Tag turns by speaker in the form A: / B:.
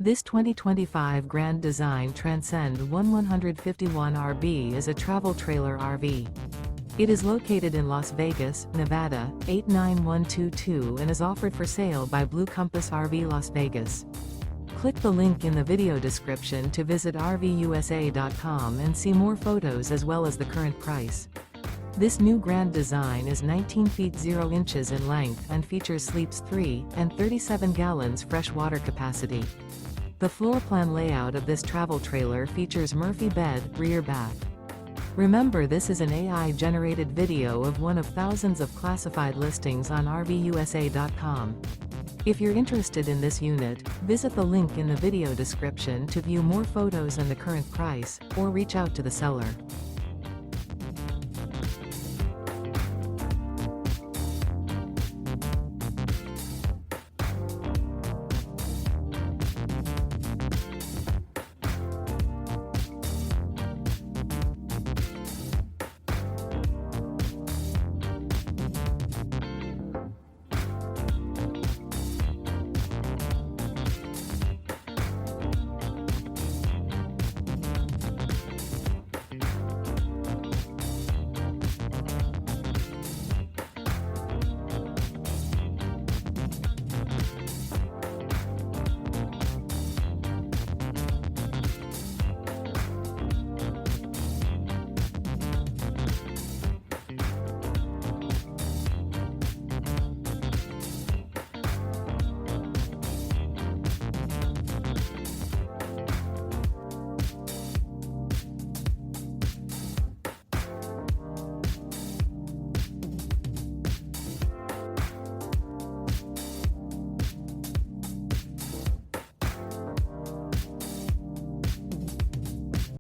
A: This 2025 Grand Design Transcend One 151RB is a travel trailer RV. It is located in Las Vegas, Nevada, 89122 and is offered for sale by Blue Compass RV Las Vegas. Click the link in the video description to visit RVUSA.com and see more photos as well as the current price. This new Grand Design is 19 feet 0 inches in length and features sleeps 3 and 37 gallons fresh water capacity. The floor plan layout of this travel trailer features Murphy bed, rear bath. Remember, this is an AI-generated video of one of thousands of classified listings on RVUSA.com. If you're interested in this unit, visit the link in the video description to view more photos and the current price, or reach out to the seller.